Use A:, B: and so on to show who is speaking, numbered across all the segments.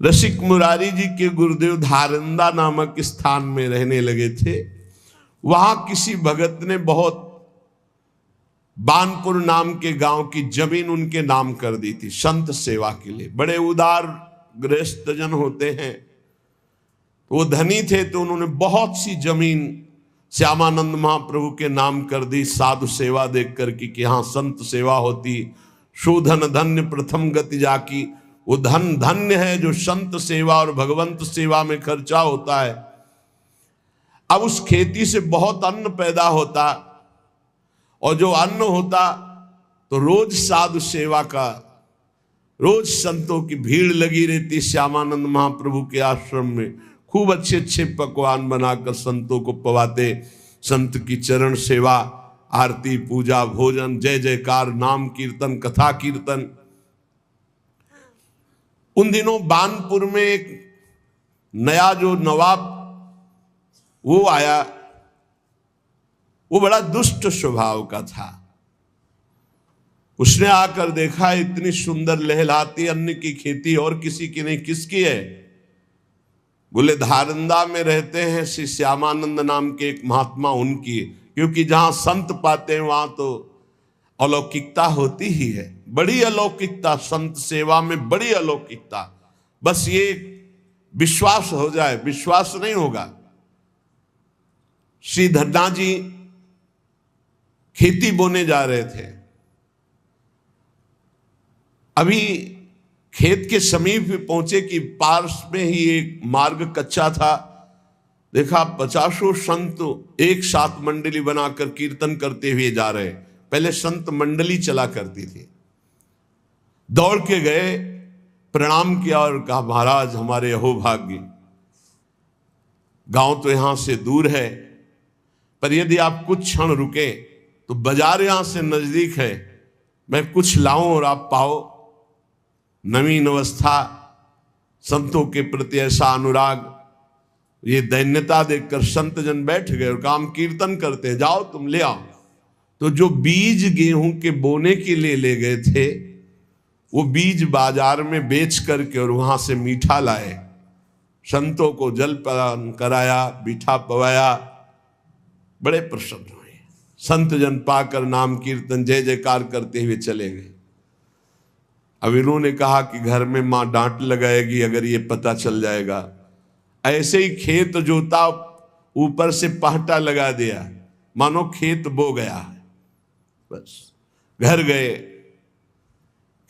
A: रसिक मुरारी जी के गुरुदेव धारंदा नामक स्थान में रहने लगे थे। वहां किसी भगत ने बहुत बानपुर नाम के गांव की जमीन उनके नाम कर दी थी संत सेवा के लिए। बड़े उदार गृहस्थ जन होते हैं, वो धनी थे, तो उन्होंने बहुत सी जमीन श्यामानंद महाप्रभु के नाम कर दी साधु सेवा देख कर कि यहाँ संत सेवा होती। शोधन धन्य प्रथम गति जाकी, वो धन धन्य है जो संत सेवा और भगवंत सेवा में खर्चा होता है। अब उस खेती से बहुत अन्न पैदा होता, और जो अन्न होता तो रोज साधु सेवा का, रोज संतों की भीड़ लगी रहती श्यामानंद महाप्रभु के आश्रम में। खूब अच्छे अच्छे पकवान बनाकर संतों को पवाते। संत की चरण सेवा, आरती, पूजा, भोजन, जय जयकार, नाम कीर्तन, कथा कीर्तन। उन दिनों बानपुर में एक नया जो नवाब वो आया, वो बड़ा दुष्ट स्वभाव का था। उसने आकर देखा इतनी सुंदर लहलाती अन्न की खेती और किसी की नहीं, किसकी है? बोले धारंदा में रहते हैं श्री श्यामानंद नाम के एक महात्मा, उनकी। क्योंकि जहां संत पाते हैं वहां तो अलौकिकता होती ही है, बड़ी अलौकिकता, संत सेवा में बड़ी अलौकिकता। बस ये विश्वास हो जाए, विश्वास नहीं होगा। श्री धन्ना जी खेती बोने जा रहे थे। अभी खेत के समीप पहुंचे कि पार्श में ही एक मार्ग कच्चा था। देखा 50 संत एक साथ मंडली बनाकर कीर्तन करते हुए जा रहे। पहले संत मंडली चला करती थी। दौड़ के गए, प्रणाम किया और कहा महाराज हमारे अहोभाग्य, गांव तो यहां से दूर है, पर यदि आप कुछ क्षण रुके तो बाजार यहां से नजदीक है, मैं कुछ लाऊं और आप पाओ। नवीन अवस्था, संतों के प्रति ऐसा अनुराग, ये दैन्यता देखकर संत जन बैठ गए और काम कीर्तन करते हैं, जाओ तुम ले आओ। तो जो बीज गेहूं के बोने के लिए ले गए थे, वो बीज बाजार में बेच करके और वहां से मीठा लाए। संतों को जलपान कराया, मीठा पवाया, बड़े प्रसन्न हुए। संत जन पाकर नाम कीर्तन जय जयकार करते हुए चले गए। अब इन्होंने कहा कि घर में मां डांट लगाएगी अगर ये पता चल जाएगा। ऐसे ही खेत जोता, ऊपर से पहटा लगा दिया, मानो खेत बो गया है। बस घर गए,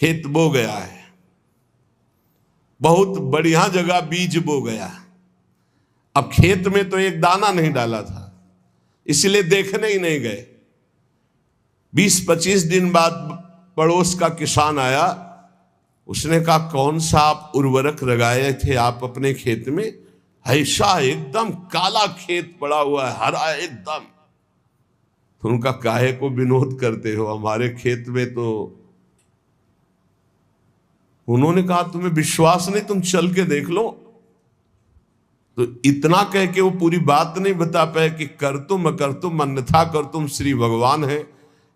A: खेत बो गया है, बहुत बढ़िया जगह बीज बो गया। अब खेत में तो एक दाना नहीं डाला था, इसलिए देखने ही नहीं गए। 20-25 दिन बाद पड़ोस का किसान आया। उसने कहा कौन सा आप उर्वरक लगाए थे आप अपने खेत में? ऐसा एकदम काला खेत पड़ा हुआ है, हरा एकदम। तो उनका काहे को विनोद करते हो, हमारे खेत में तो। उन्होंने कहा तुम्हें विश्वास नहीं, तुम चल के देख लो। तो इतना कह के वो पूरी बात नहीं बता पाए कि कर तुम अकर तुम अन्यथा कर तुम श्री भगवान है।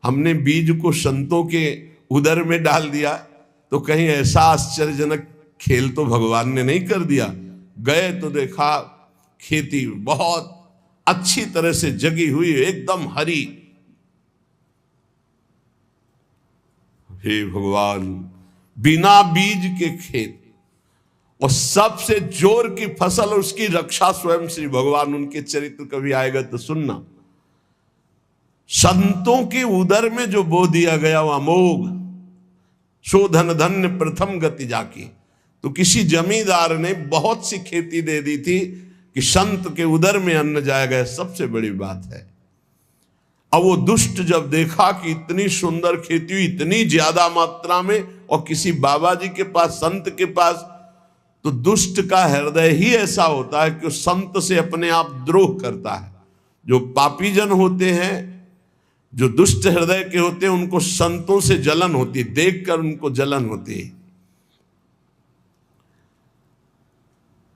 A: हमने बीज को संतों के उदर में डाल दिया, तो कहीं ऐसा आश्चर्यजनक खेल तो भगवान ने नहीं कर दिया। गए तो देखा खेती बहुत अच्छी तरह से जगी हुई, एकदम हरी। हे भगवान, बिना बीज के खेत और सबसे जोर की फसल, उसकी रक्षा स्वयं श्री भगवान। उनके चरित्र कभी आएगा तो सुनना। संतों के उदर में जो बो दिया गया वो अमोघ, शोधन धन्य प्रथम गति जाकी। तो किसी जमींदार ने बहुत सी खेती दे दी थी कि संत के उदर में अन्न जाएगा, सबसे बड़ी बात है। अब वो दुष्ट जब देखा कि इतनी सुंदर खेती हुई, इतनी ज्यादा मात्रा में, और किसी बाबा जी के पास, संत के पास, तो दुष्ट का हृदय ही ऐसा होता है कि वो संत से अपने आप द्रोह करता है। जो पापी जन होते हैं, जो दुष्ट हृदय के होते हैं, उनको संतों से जलन होती है, देखकर उनको जलन होती है।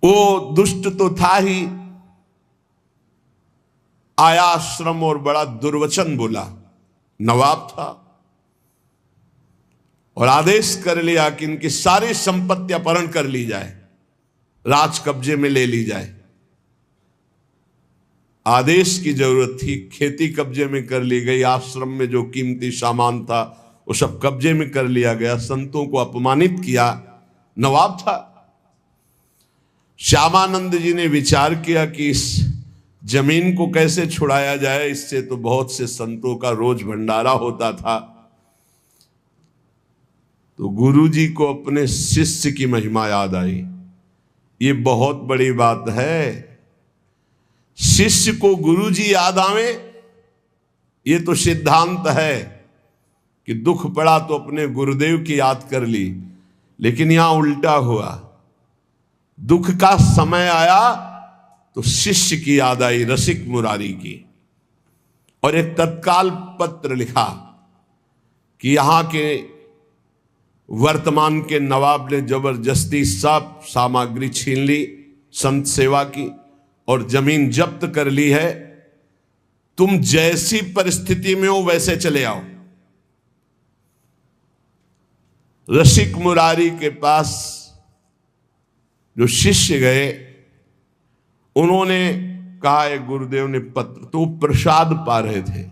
A: वो दुष्ट तो था ही, आया आश्रम और बड़ा दुर्वचन बोला। नवाब था और आदेश कर लिया कि इनकी सारी संपत्ति अपहरण कर ली जाए। राज कब्जे में ले ली जाए। आदेश की जरूरत थी, खेती कब्जे में कर ली गई, आश्रम में जो कीमती सामान था वो सब कब्जे में कर लिया गया, संतों को अपमानित किया। नवाब था। श्यामानंद जी ने विचार किया कि इस जमीन को कैसे छुड़ाया जाए, इससे तो बहुत से संतों का रोज भंडारा होता था। तो गुरु जी को अपने शिष्य की महिमा याद आई। ये बहुत बड़ी बात है, शिष्य को गुरु जी याद आवे। ये तो सिद्धांत है कि दुख पड़ा तो अपने गुरुदेव की याद कर ली, लेकिन यहां उल्टा हुआ। दुख का समय आया तो शिष्य की याद आई, रसिक मुरारी की, और एक तत्काल पत्र लिखा कि यहां के वर्तमान के नवाब ने जबरदस्ती सब सामग्री छीन ली संत सेवा की और जमीन जब्त कर ली है। तुम जैसी परिस्थिति में हो वैसे चले आओ। रसिक मुरारी के पास जो शिष्य गए, उन्होंने कहा, एक गुरुदेव ने पत्र, तो प्रसाद पा रहे थे।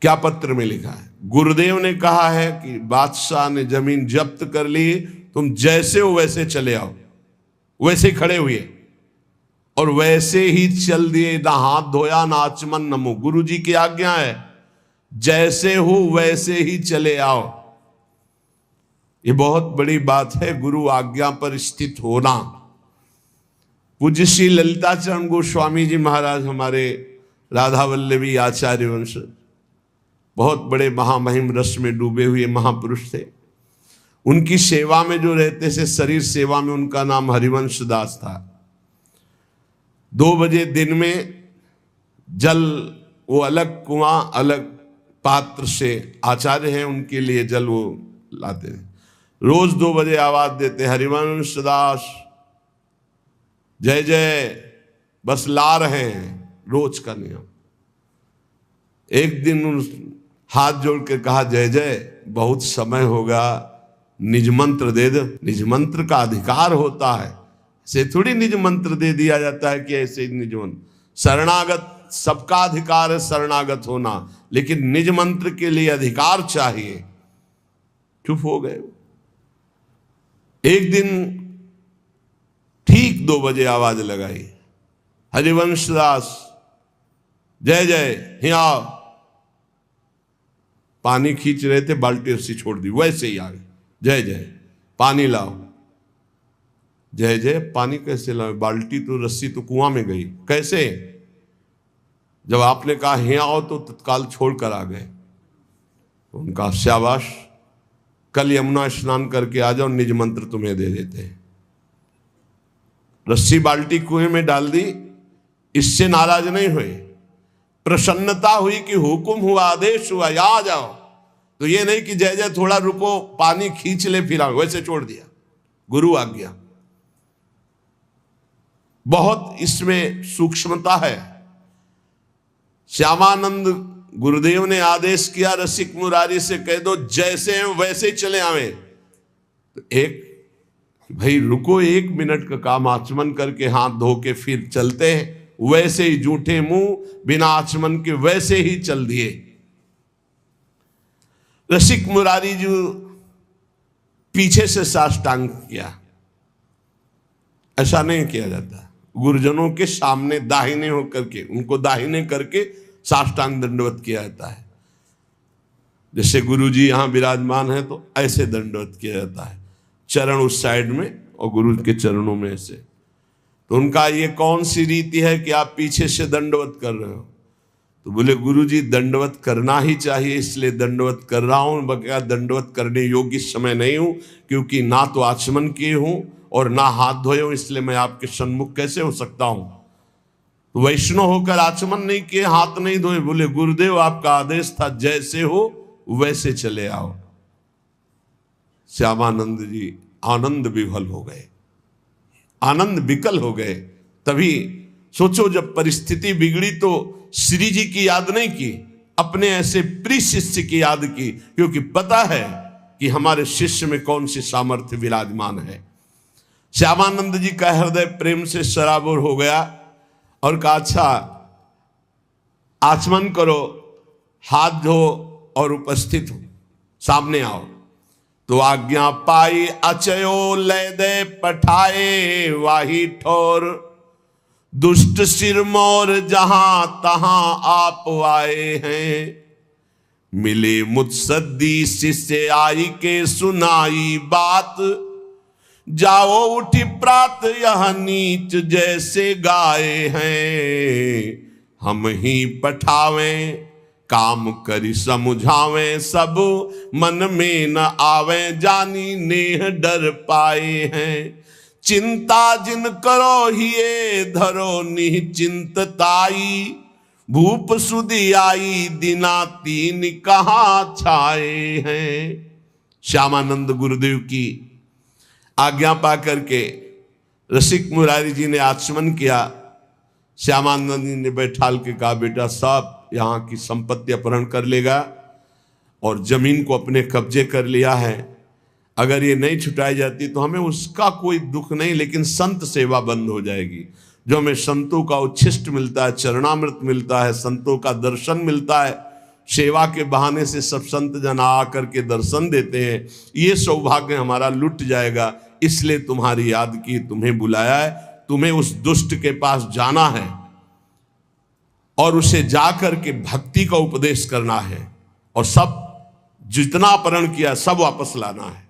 A: क्या पत्र में लिखा है? गुरुदेव ने कहा है कि बादशाह ने जमीन जब्त कर ली, तुम जैसे हो वैसे चले आओ। वैसे खड़े हुए और वैसे ही चल दिए, ना हाथ धोया ना आचमन न मुंह। गुरु जी की आज्ञा है, जैसे हो वैसे ही चले आओ। ये बहुत बड़ी बात है, गुरु आज्ञा पर स्थित होना। पूज्य श्री ललिताचरण गोस्वामी जी महाराज हमारे राधा वल्लभी आचार्य वंश, बहुत बड़े महामहिम रस में डूबे हुए महापुरुष थे। उनकी सेवा में जो रहते थे, शरीर सेवा में, उनका नाम हरिवंश दास था। 2 बजे दिन में जल, वो अलग कुआं अलग पात्र से, आचार्य हैं उनके लिए जल वो लाते हैं। रोज 2 बजे आवाज देते, हरिवंश दास जय जय, बस ला रहे हैं, रोज का नियम। एक दिन हाथ जोड़ के कहा, जय जय बहुत समय होगा, निज मंत्र दे दो। निज मंत्र का अधिकार होता है, से थोड़ी निज मंत्र दे दिया जाता है कि ऐसे निज मंत्र। शरणागत सबका अधिकार है शरणागत होना, लेकिन निज मंत्र के लिए अधिकार चाहिए। चुप हो गए। एक दिन ठीक 2 बजे आवाज लगाई, हरिवंश दास जय जय, यहाँ पानी खींच रहे थे, बाल्टी रस्सी छोड़ दी, वैसे ही आ गए, जय जय पानी लाओ। जय जय पानी कैसे लाओ? बाल्टी तो रस्सी तो कुआं में गई, कैसे? जब आपने कहा यहाँ आओ तो तत्काल छोड़कर आ गए। उनका शाबाश, कल यमुना स्नान करके आ जाओ, निज मंत्र तुम्हें दे देते हैं। रस्सी बाल्टी कुएं में डाल दी, इससे नाराज नहीं हुए, प्रसन्नता हुई कि हुक्म हुआ, आदेश हुआ, यहां आ जाओ। तो ये नहीं कि जय जय थोड़ा रुको, पानी खींच ले फिर आओ, वैसे छोड़ दिया। गुरु आज्ञा, बहुत इसमें सूक्ष्मता है। श्यामानंद गुरुदेव ने आदेश किया, रसिक मुरारी से कह दो जैसे हैं वैसे चले आवे। तो एक भाई रुको, 1 मिनट का काम, आचमन करके हाथ धो के फिर चलते हैं। वैसे ही जूठे मुंह बिना आचमन के वैसे ही चल दिए। रसिक मुरारी जी पीछे से साष्टांग किया, ऐसा नहीं किया जाता। गुरुजनों के सामने दाहिने होकर के, उनको दाहिने करके साष्टांग दंडवत किया जाता है। जैसे गुरु जी यहां विराजमान है तो ऐसे दंडवत किया जाता है, चरण उस साइड में और गुरु के चरणों में ऐसे। तो उनका ये कौन सी रीति है कि आप पीछे से दंडवत कर रहे हो? तो बोले गुरु जी दंडवत करना ही चाहिए, इसलिए दंडवत कर रहा हूं। बगैर दंडवत करने योग्य समय नहीं हूं, क्योंकि ना तो आचमन किए हूं और ना हाथ धोए हूं, इसलिए मैं आपके सन्मुख कैसे हो सकता हूं। तो वैष्णव होकर आचमन नहीं किए, हाथ नहीं धोए। बोले गुरुदेव आपका आदेश था जैसे हो वैसे चले आओ। श्यामानंद जी आनंद विभल हो गए, आनंद विकल हो गए। तभी सोचो, जब परिस्थिति बिगड़ी तो श्री जी की याद नहीं की, अपने ऐसे प्रिय शिष्य की याद की, क्योंकि पता है कि हमारे शिष्य में कौन सी सामर्थ्य विराजमान है। श्यामानंद जी का हृदय प्रेम से सराबोर हो गया और कहा, अच्छा आचमन करो, हाथ धो और उपस्थित हो, सामने आओ। तो आज्ञा पाई अचयो लय दे पठाए, वाही ठोर दुष्ट सिरमौर जहां तहां आप आए हैं। मिले मुत्सद्दी शिष्य आई के सुनाई बात, जाओ उठी प्रात यह नीच जैसे गाए हैं। हम ही पठावें काम करी समझावें, सब मन में न आवे जानी नेह डर पाए हैं। चिंता जिन करो हिये धरो निश्चिंतताई, भूप सुधी आई दिना तीन कहाँ छाए हैं। श्यामानंद गुरुदेव की आज्ञा पा करके रसिक मुरारी जी ने आचमन किया। श्यामानंद जी ने बैठाल के कहा, बेटा सब यहाँ की संपत्ति अपहरण कर लेगा और जमीन को अपने कब्जे कर लिया है। अगर ये नहीं छुटाई जाती तो हमें उसका कोई दुख नहीं, लेकिन संत सेवा बंद हो जाएगी। जो हमें संतों का उच्छिष्ट मिलता है, चरणामृत मिलता है, संतों का दर्शन मिलता है, सेवा के बहाने से सब संत जन आकर के दर्शन देते हैं, ये सौभाग्य हमारा लुट जाएगा। इसलिए तुम्हारी याद की, तुम्हें बुलाया है, तुम्हें उस दुष्ट के पास जाना है और उसे जाकर के भक्ति का उपदेश करना है और सब जितना अपहरण किया सब वापस लाना है।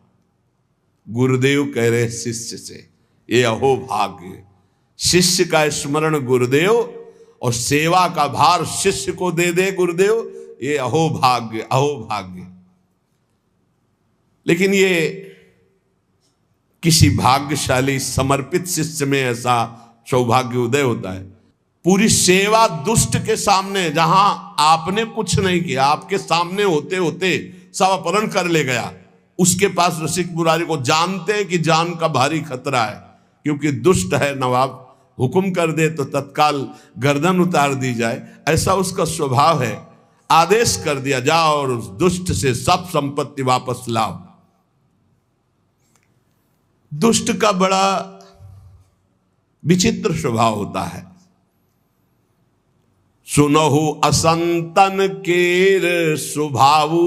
A: गुरुदेव कह रहे शिष्य से, ये अहो भाग्य, शिष्य का स्मरण गुरुदेव और सेवा का भार शिष्य को दे दे गुरुदेव, ये अहो भाग्य, अहो भाग्य। लेकिन ये किसी भाग्यशाली समर्पित शिष्य में ऐसा सौभाग्य उदय होता है। पूरी सेवा दुष्ट के सामने, जहां आपने कुछ नहीं किया, आपके सामने होते होते सब अपहरण कर ले गया, उसके पास रसिक मुरारी को जानते हैं कि जान का भारी खतरा है, क्योंकि दुष्ट है नवाब, हुक्म कर दे तो तत्काल गर्दन उतार दी जाए, ऐसा उसका स्वभाव है। आदेश कर दिया, जाओ और उस दुष्ट से सब संपत्ति वापस लाओ। दुष्ट का बड़ा विचित्र स्वभाव होता है। सुनहु असंतन केर स्वभावु,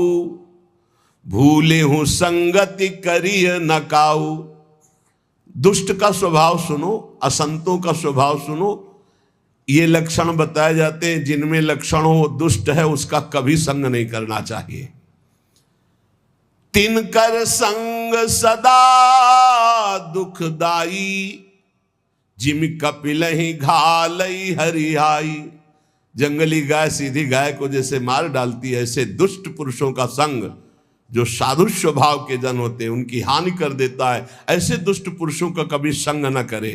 A: भूले हूं संगति करिय नकाऊ। दुष्ट का स्वभाव सुनो, असंतों का स्वभाव सुनो। ये लक्षण बताए जाते हैं, जिनमें लक्षण हो दुष्ट है उसका कभी संग नहीं करना चाहिए। तिनकर संग सदा दुखदाई, जिम कपिलहि घालई हरियाई। जंगली गाय सीधी गाय को जैसे मार डालती है, ऐसे दुष्ट पुरुषों का संग जो साधु स्वभाव के जन होते हैं उनकी हानि कर देता है। ऐसे दुष्ट पुरुषों का कभी संग न करे।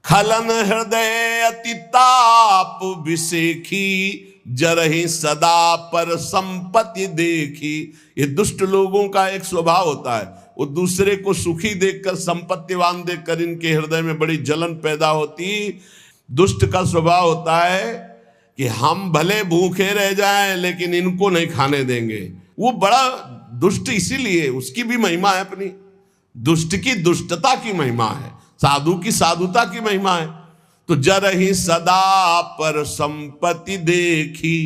A: खलन हृदय अति ताप विसेखी, जरहि सदा पर संपत्ति देखी। ये दुष्ट लोगों का एक स्वभाव होता है, वो दूसरे को सुखी देखकर, संपत्तिवान देखकर इनके हृदय में बड़ी जलन पैदा होती। दुष्ट का स्वभाव होता है कि हम भले भूखे रह जाएं लेकिन इनको नहीं खाने देंगे। वो बड़ा दुष्ट इसीलिए, उसकी भी महिमा है अपनी, दुष्ट की दुष्टता की महिमा है, साधु की साधुता की महिमा है। तो जरहि सदा पर संपत्ति देखी,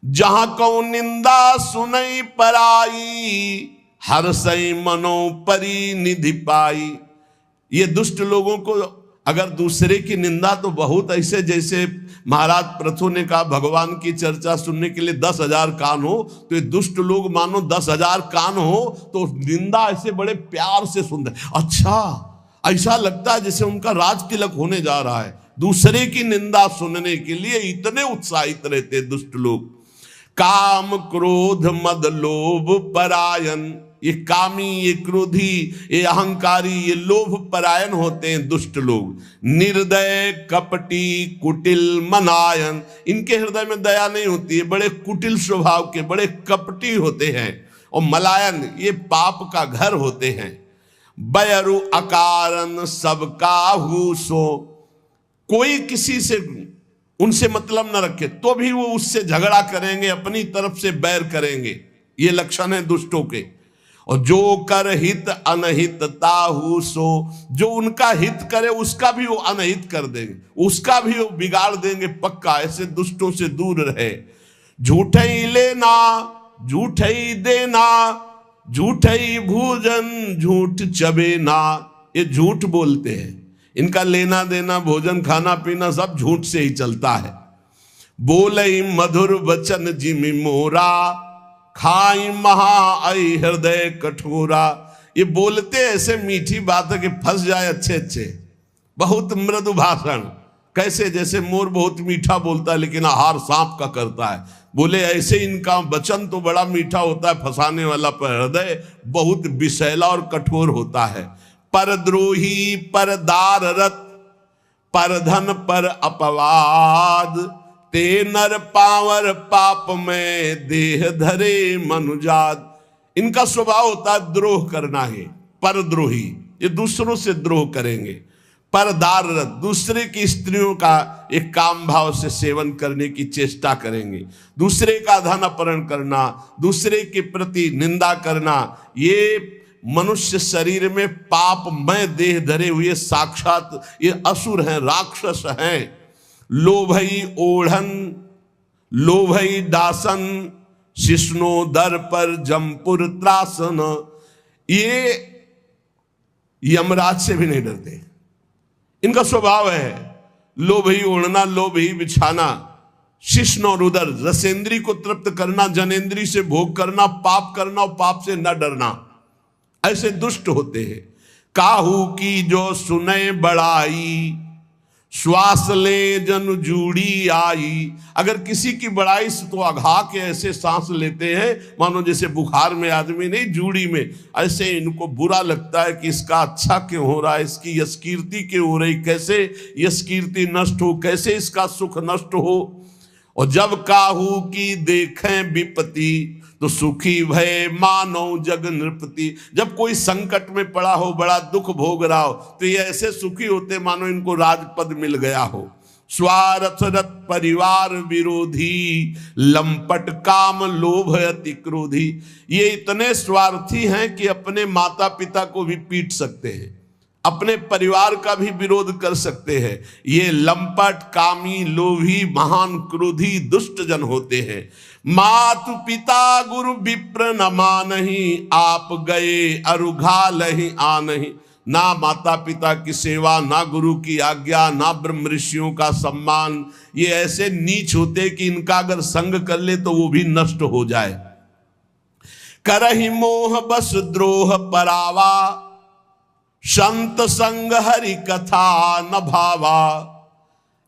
A: जहां कौ निंदा सुनई पराई, हर सई मनो परी निधि पाई। ये दुष्ट लोगों को अगर दूसरे की निंदा, तो बहुत ऐसे, जैसे महाराज प्रथु ने कहा भगवान की चर्चा सुनने के लिए 10,000 कान हो, तो ये दुष्ट लोग मानो 10,000 कान हो तो निंदा ऐसे बड़े प्यार से सुन रहे। अच्छा, ऐसा लगता है जैसे उनका राज तिलक होने जा रहा है। दूसरे की निंदा सुनने के लिए इतने उत्साहित रहते दुष्ट लोग। काम क्रोध मद लोभ परायण, ये कामी, ये क्रोधी, ये अहंकारी, ये लोभ परायण होते हैं दुष्ट लोग। निर्दय कपटी कुटिल मनायन, इनके हृदय में दया नहीं होती है, बड़े कुटिल स्वभाव के, बड़े कपटी होते हैं। और मलायन, ये पाप का घर होते हैं। बयरु अकारण सबका हुसो, कोई किसी से उनसे मतलब न रखे तो भी वो उससे झगड़ा करेंगे, अपनी तरफ से बैर करेंगे। ये लक्षण है दुष्टों के। और जो कर हित अनहित ताहू सो, जो उनका हित करे उसका भी वो अनहित कर देंगे, उसका भी वो बिगाड़ देंगे पक्का। ऐसे दुष्टों से दूर रहे। झूठे ही लेना झूठे ही देना, झूठे ही भोजन झूठ चबेना। ये झूठ बोलते हैं, इनका लेना देना भोजन खाना पीना सब झूठ से ही चलता है। बोले मधुर वचन जिमि मोरा, खाई महा आई हृदय कठोरा। ये बोलते ऐसे मीठी बात है कि फंस जाए अच्छे अच्छे। बहुत मृदु भाषण, कैसे जैसे मोर बहुत मीठा बोलता है लेकिन आहार सांप का करता है। बोले ऐसे इनका वचन तो बड़ा मीठा होता है फंसाने वाला, पर हृदय बहुत विषैला और कठोर होता है। परद्रोही पर दाररत, पर धन पर अपवाद, ते नर पावर पाप में देह धरे मनुजात। इनका स्वभाव होता है द्रोह करना है। परद्रोही, ये दूसरों से द्रोह करेंगे। परदाररत, दूसरे की स्त्रियों का एक काम भाव से सेवन करने की चेष्टा करेंगे। दूसरे का धन अपहरण करना, दूसरे के प्रति निंदा करना, ये मनुष्य शरीर में पापमय देह धरे हुए साक्षात ये असुर हैं, राक्षस हैं। लोभई ओढ़न लोभई दासन, शिष्णो दर पर जमपुर त्रासन। ये यमराज से भी नहीं डरते, इनका स्वभाव है लोभ ही ओढ़ना, लोभ ही बिछाना, शिष्ण और उदर, रसेंद्री को तृप्त करना, जनेंद्री से भोग करना, पाप करना और पाप से न डरना। ऐसे दुष्ट होते हैं। काहू की जो सुने बड़ाई, श्वास ले जन जूड़ी आई। अगर किसी की बड़ाई से तो अघा के ऐसे सांस लेते हैं मानो जैसे बुखार में आदमी नहीं, जूड़ी में। ऐसे इनको बुरा लगता है कि इसका अच्छा क्यों हो रहा है, इसकी यशकीर्ति क्यों हो रही, कैसे यशकीर्ति नष्ट हो, कैसे इसका सुख नष्ट हो। और जब काहू की देखें विपत्ति, तो सुखी भय मानो जग नृपति। जब कोई संकट में पड़ा हो, बड़ा दुख भोग रहा हो, तो ये ऐसे सुखी होते मानो इनको राजपद मिल गया हो। स्वार्थरत परिवार विरोधी, लंपट काम लोभ अति क्रोधी। ये इतने स्वार्थी हैं कि अपने माता पिता को भी पीट सकते हैं, अपने परिवार का भी विरोध कर सकते हैं। ये लंपट कामी लोभी महान क्रोधी दुष्ट जन होते हैं। मातु पिता गुरु विप्र न मानहि, आप गए अरुघा लहि आनहि। ना माता पिता की सेवा, ना गुरु की आज्ञा, ना ब्रह्म ऋषियों का सम्मान। ये ऐसे नीच होते कि इनका अगर संग कर ले तो वो भी नष्ट हो जाए। करहि मोह बस द्रोह परावा, संत संग हरि कथा न भावा।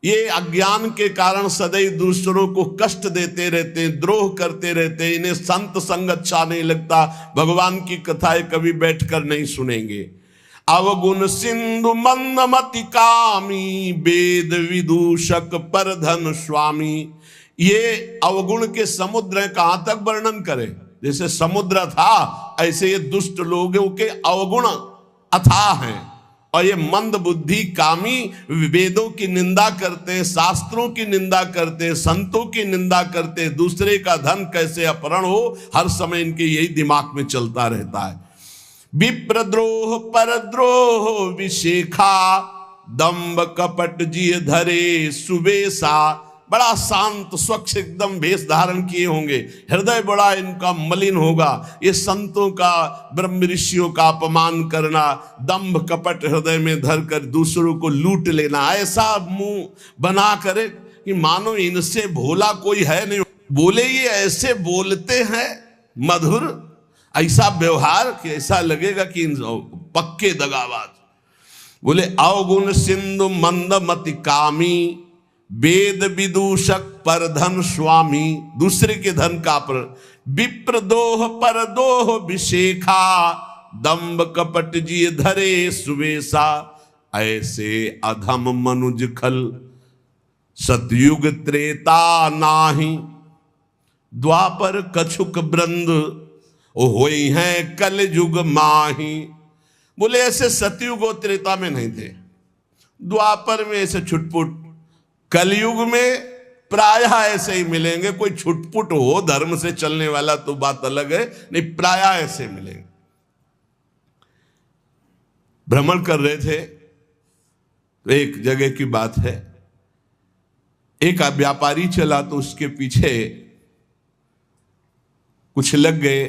A: ये अज्ञान के कारण सदैव दूसरों को कष्ट देते रहते हैं, द्रोह करते रहते हैं। इन्हें संत संग अच्छा नहीं लगता, भगवान की कथाएं कभी बैठकर नहीं सुनेंगे। अवगुण सिंधु मंदमति कामी, वेद विदूषक पर धन स्वामी। ये अवगुण के समुद्र हैं, कहां तक वर्णन करें। जैसे समुद्र था ऐसे ये दुष्ट लोगों के अवगुण अथाह हैं। और ये मंद बुद्धि कामी वेदों की निंदा करते हैं, शास्त्रों की निंदा करते हैं, संतों की निंदा करते हैं। दूसरे का धन कैसे अपहरण हो, हर समय इनके यही दिमाग में चलता रहता है। विप्रद्रोह परद्रोह विशेखा, दंभ कपट जिय धरे सुबेसा। बड़ा शांत स्वच्छ एकदम वेश धारण किए होंगे, हृदय बड़ा इनका मलिन होगा। ये संतों का ब्रह्म ऋषियों का अपमान करना, दंभ कपट हृदय में धर कर दूसरों को लूट लेना, ऐसा मुंह बना करे कि मानो इनसे भोला कोई है नहीं। बोले ये ऐसे बोलते हैं मधुर, ऐसा व्यवहार कि ऐसा लगेगा कि इन पक्के दगाबाज। बोले अवगुण सिंधु मंदमति कामी, वेद विदूषक पर धन स्वामी। दूसरे के धन का पर विप्रदोह परदोह विशेखा, दंभ कपट जी धरे सुवेशा। ऐसे अधम मनुज खल, सतयुग त्रेता नाही, द्वापर कछुक ब्रंद होई हैं कल युग माही। बोले ऐसे सतयुग और त्रेता में नहीं थे, द्वापर में ऐसे छुटपुट, कलयुग में प्रायः ऐसे ही मिलेंगे। कोई छुटपुट हो धर्म से चलने वाला तो बात अलग है, नहीं प्रायः ऐसे मिलेंगे। भ्रमण कर रहे थे तो एक जगह की बात है, एक व्यापारी चला तो उसके पीछे कुछ लग गए,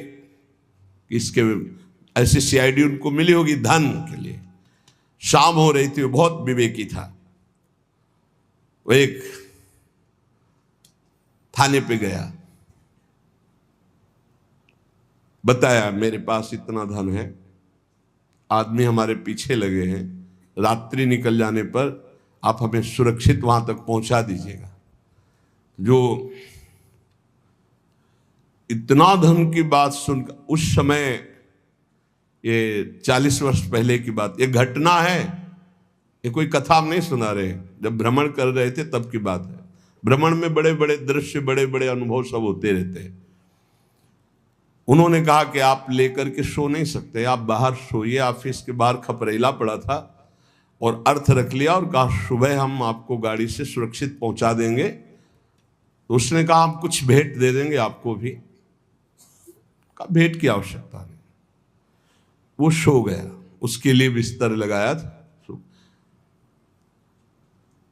A: इसके ऐसी सीआईडी उनको मिली होगी धन के लिए। शाम हो रही थी, वो बहुत विवेकी था। वो एक थाने पे गया, बताया मेरे पास इतना धन है, आदमी हमारे पीछे लगे हैं, रात्रि निकल जाने पर आप हमें सुरक्षित वहां तक पहुंचा दीजिएगा। जो इतना धन की बात सुनकर, उस समय ये 40 वर्ष पहले की बात, ये घटना है, ये कोई कथा हम नहीं सुना रहे, जब भ्रमण कर रहे थे तब की बात है। भ्रमण में बड़े बड़े दृश्य, बड़े बड़े अनुभव सब होते रहते हैं। उन्होंने कहा कि आप लेकर के सो नहीं सकते, आप बाहर सोइए। ऑफिस के बाहर खपरेला पड़ा था और अर्थ रख लिया और कहा सुबह हम आपको गाड़ी से सुरक्षित पहुंचा देंगे। तो उसने कहा हम कुछ भेंट दे देंगे आपको भी। कहा भेंट की आवश्यकता नहीं। वो सो गया, उसके लिए बिस्तर लगाया था।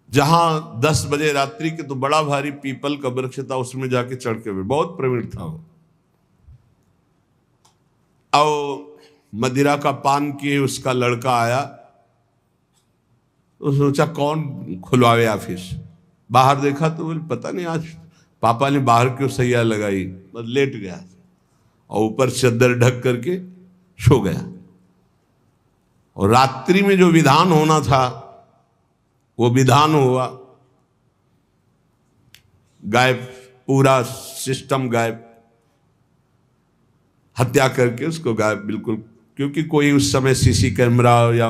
A: जहां 10 बजे रात्रि के तो बड़ा भारी पीपल का वृक्ष था, उसमें जाके चढ़ के, बहुत प्रवीण था वो। और मदिरा का पान किए उसका लड़का आया तो सोचा कौन खुलवावे ऑफिस। बाहर देखा तो बोले पता नहीं आज पापा ने बाहर क्यों सैया लगाई, बस लेट गया और ऊपर चद्दर ढक करके सो गया। और रात्रि में जो विधान होना था वो विधान हुआ, गायब, पूरा सिस्टम गायब, हत्या करके उसको गायब बिल्कुल। क्योंकि कोई उस समय सीसी कैमरा या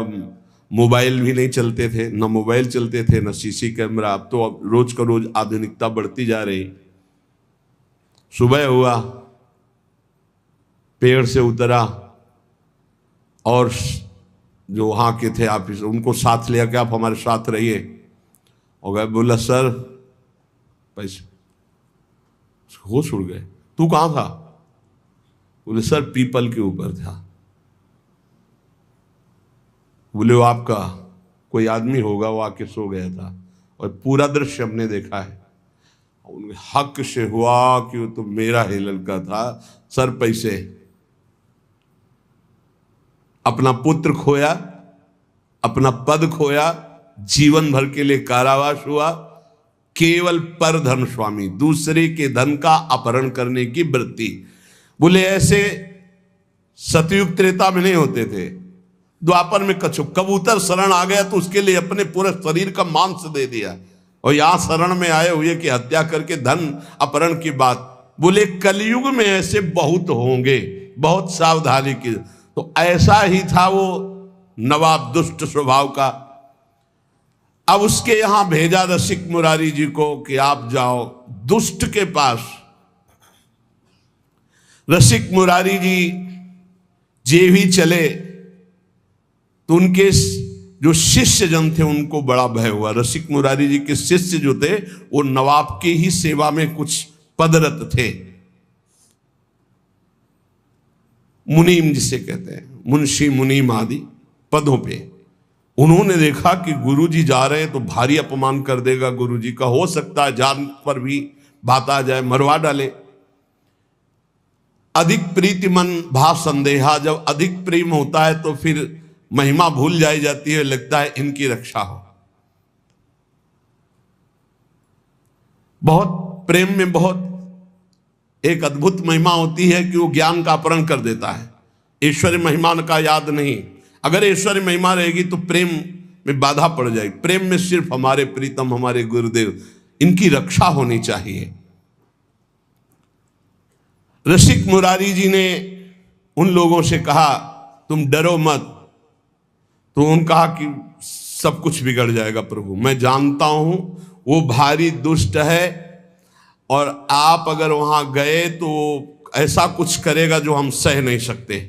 A: मोबाइल भी नहीं चलते थे, न मोबाइल चलते थे न सीसी कैमरा। अब तो रोज का रोज आधुनिकता बढ़ती जा रही। सुबह हुआ, पेड़ से उतरा और जो वहां के थे ऑफिस, उनको साथ लिया कि आप हमारे साथ रहिए। और गए, बोला सर पैसे, होश उड़ गए। तू कहां था? बोले सर पीपल के ऊपर था। बोले वो आपका कोई आदमी होगा, वो आके सो गया था और पूरा दृश्य हमने देखा है। उनके हक से हुआ कि वो तो मेरा ही लड़का था। सर पैसे, अपना पुत्र खोया, अपना पद खोया, जीवन भर के लिए कारावास हुआ, केवल पर धन स्वामी, दूसरे के धन का अपहरण करने की वृत्ति। बोले ऐसे सतयुग त्रेता में नहीं होते थे, द्वापर में कबूतर शरण आ गया तो उसके लिए अपने पूरे शरीर का मांस दे दिया। और यहां शरण में आए हुए कि हत्या करके धन अपहरण की बात। बोले कलयुग में ऐसे बहुत होंगे, बहुत सावधानी की। तो ऐसा ही था वो नवाब दुष्ट स्वभाव का। अब उसके यहां भेजा रसिक मुरारी जी को कि आप जाओ दुष्ट के पास। रसिक मुरारी जी जे भी चले तो उनके जो शिष्य जन थे उनको बड़ा भय हुआ। रसिक मुरारी जी के शिष्य जो थे वो नवाब की ही सेवा में कुछ पदरत थे, मुनीम जिसे कहते हैं, मुंशी मुनीम आदि पदों पे। उन्होंने देखा कि गुरुजी जा रहे हैं तो भारी अपमान कर देगा गुरुजी का, हो सकता है जान पर भी बात आ जाए, मरवा डाले। अधिक प्रीति मन भाव संदेहा, जब अधिक प्रेम होता है तो फिर महिमा भूल जाई जाती है, लगता है इनकी रक्षा हो। बहुत प्रेम में बहुत एक अद्भुत महिमा होती है कि वो ज्ञान का अपहरण कर देता है। ऐश्वर्य महिमा का याद नहीं, अगर ऐश्वर्य महिमा रहेगी तो प्रेम में बाधा पड़ जाएगी। प्रेम में सिर्फ हमारे प्रीतम, हमारे गुरुदेव, इनकी रक्षा होनी चाहिए। रसिक मुरारी जी ने उन लोगों से कहा तुम डरो मत। तो उन्होंने कहा कि सब कुछ बिगड़ जाएगा प्रभु, मैं जानता हूं वो भारी दुष्ट है और आप अगर वहां गए तो ऐसा कुछ करेगा जो हम सह नहीं सकते।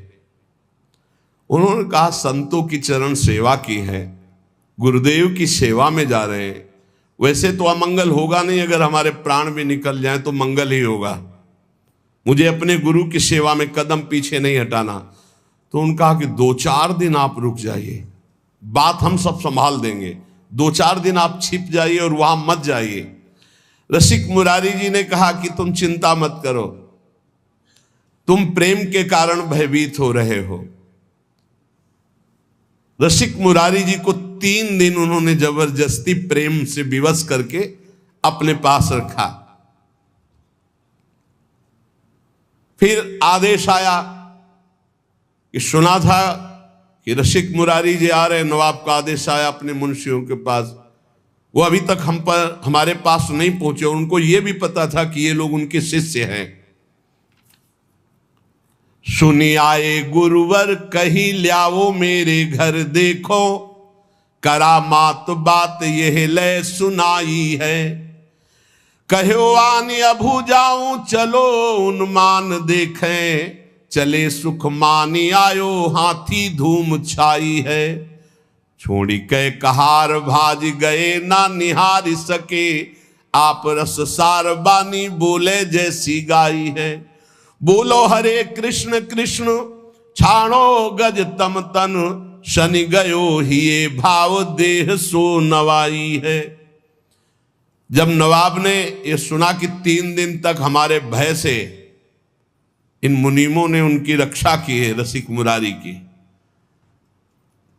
A: उन्होंने कहा संतों की चरण सेवा की है, गुरुदेव की सेवा में जा रहे हैं, वैसे तो अमंगल होगा नहीं, अगर हमारे प्राण भी निकल जाए तो मंगल ही होगा। मुझे अपने गुरु की सेवा में कदम पीछे नहीं हटाना। तो उन्होंने कहा कि 2-4 दिन आप रुक जाइए, बात हम सब संभाल देंगे, 2-4 दिन आप छिप जाइए और वहां मत जाइए। रसिक मुरारी जी ने कहा कि तुम चिंता मत करो, तुम प्रेम के कारण भयभीत हो रहे हो। रसिक मुरारी जी को 3 दिन उन्होंने जबरदस्ती प्रेम से विवश करके अपने पास रखा। फिर आदेश आया कि सुना था कि रसिक मुरारी जी आ रहे, नवाब का आदेश आया अपने मुंशियों के पास। वो अभी तक हमारे पास नहीं पहुंचे, उनको ये भी पता था कि ये लोग उनके शिष्य हैं। सुनी आए गुरुवर कही ल्याओ मेरे घर देखो, करामात बात यह ले सुनाई है। कहो आनी अभू जाऊं चलो उन्मान देखें, चले सुख मानी आयो हाथी धूम छाई है। छोड़ी के कहार भाज गए ना निहार सके, आप रस सार बानी बोले जैसी गाई है। बोलो हरे कृष्ण कृष्ण छाणो गज तम तन, शनि गयो हिये भाव देह सो नवाई है। जब नवाब ने ये सुना कि 3 दिन तक हमारे भय से इन मुनीमों ने उनकी रक्षा की है, रसिक मुरारी की,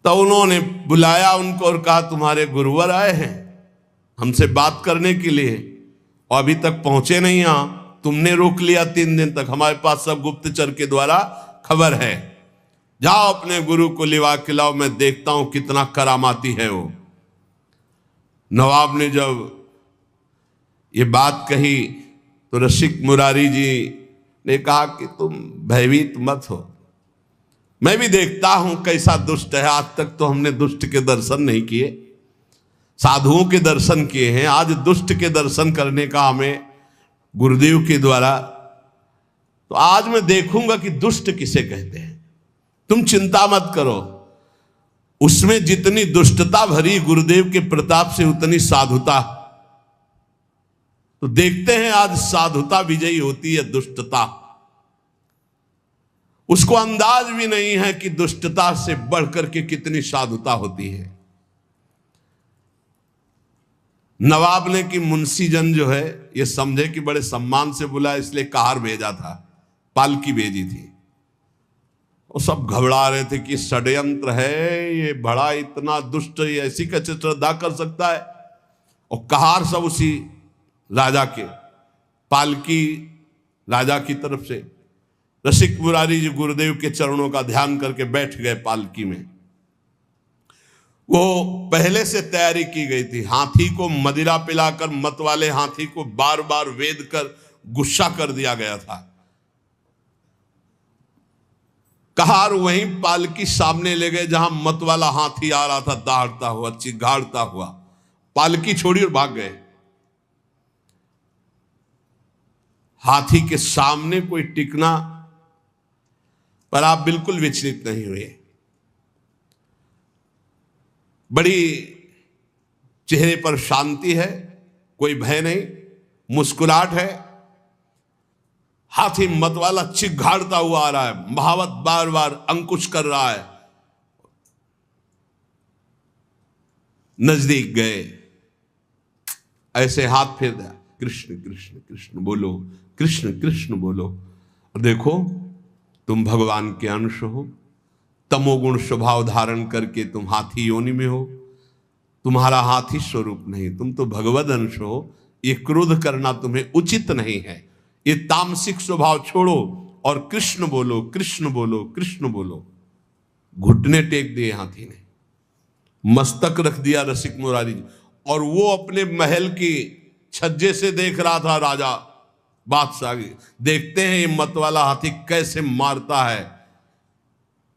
A: तो उन्होंने बुलाया उनको और कहा तुम्हारे गुरुवर आए हैं हमसे बात करने के लिए और अभी तक पहुंचे नहीं, यहां तुमने रोक लिया 3 दिन तक, हमारे पास सब गुप्तचर के द्वारा खबर है। जाओ अपने गुरु को लिवा के लाओ, मैं देखता हूं कितना करामाती है वो। नवाब ने जब ये बात कही तो रसिक मुरारी जी ने कहा कि तुम भयभीत मत हो, मैं भी देखता हूं कैसा दुष्ट है। आज तक तो हमने दुष्ट के दर्शन नहीं किए, साधुओं के दर्शन किए हैं, आज दुष्ट के दर्शन करने का हमें गुरुदेव के द्वारा, तो आज मैं देखूंगा कि दुष्ट किसे कहते हैं। तुम चिंता मत करो, उसमें जितनी दुष्टता भरी गुरुदेव के प्रताप से उतनी साधुता, तो देखते हैं आज साधुता विजयी होती है दुष्टता। उसको अंदाज भी नहीं है कि दुष्टता से बढ़कर के कितनी साधुता होती है। नवाब ने कि मुंशीजन जो है ये समझे कि बड़े सम्मान से बुला, इसलिए कहार भेजा था, पालकी भेजी थी। वो सब घबरा रहे थे कि षड्यंत्र है, ये बड़ा इतना दुष्ट, ये ऐसी कैसे श्रद्धा कर सकता है। और कहार सब उसी राजा के, पालकी राजा की तरफ से। रसिक मुरारी जी गुरुदेव के चरणों का ध्यान करके बैठ गए पालकी में। वो पहले से तैयारी की गई थी, हाथी को मदिरा पिलाकर मत वाले हाथी को बार बार वेद कर गुस्सा कर दिया गया था। कहार वहीं पालकी सामने ले गए जहां मत वाला हाथी आ रहा था, दहाड़ता हुआ, चिघाड़ता हुआ। पालकी छोड़ी और भाग गए। हाथी के सामने कोई टिकना, पर आप बिल्कुल विचलित नहीं हुए। बड़ी चेहरे पर शांति है, कोई भय नहीं, मुस्कुराहट है। हाथी मतवाला चिघाड़ता हुआ आ रहा है, महावत बार बार अंकुश कर रहा है। नजदीक गए, ऐसे हाथ फेर दिया, कृष्ण कृष्ण कृष्ण बोलो, कृष्ण कृष्ण बोलो। और देखो तुम भगवान के अंश हो, तमोगुण स्वभाव धारण करके तुम हाथी योनि में हो। तुम्हारा हाथी स्वरूप नहीं, तुम तो भगवद अंश हो। ये क्रोध करना तुम्हें उचित नहीं है। ये तामसिक स्वभाव छोड़ो और कृष्ण बोलो, कृष्ण बोलो, कृष्ण बोलो। घुटने टेक दिए हाथी ने, मस्तक रख दिया रसिक मुरारी जी। और वो अपने महल की छज्जे से देख रहा था राजा बादशाह। देखते हैं ये मत वाला हाथी कैसे मारता है।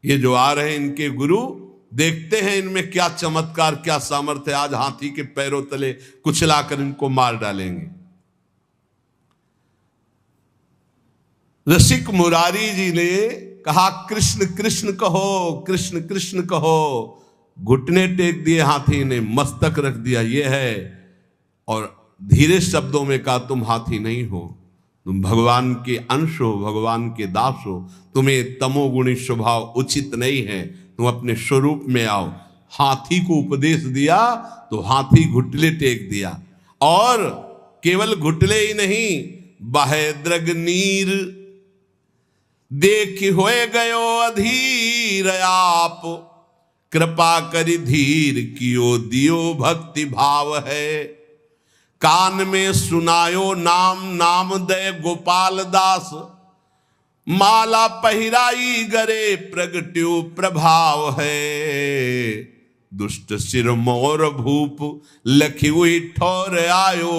A: ये जो आ रहे हैं इनके गुरु, देखते हैं इनमें क्या चमत्कार, क्या सामर्थ्य। आज हाथी के पैरों तले कुचलाकर इनको मार डालेंगे। रसिक मुरारी जी ने कहा कृष्ण कृष्ण कहो, कृष्ण कृष्ण कहो। घुटने टेक दिए हाथी ने, मस्तक रख दिया, ये है। और धीरे शब्दों में कहा तुम हाथी नहीं हो, तुम भगवान के अंश हो, भगवान के दास हो। तुम्हें तमोगुणी स्वभाव उचित नहीं है, तुम अपने स्वरूप में आओ। हाथी को उपदेश दिया तो हाथी घुटले टेक दिया, और केवल घुटले ही नहीं, बहे द्रग नीर देख होए गयो अधीर आप, कृपा करी धीर कियो दियो भक्ति भाव है, कान में सुनायो नाम नाम दे गोपाल दास, माला पहिराई गरे प्रगट्यो प्रभाव है, दुष्ट सिर मोर भूप लखी हुई ठोर आयो,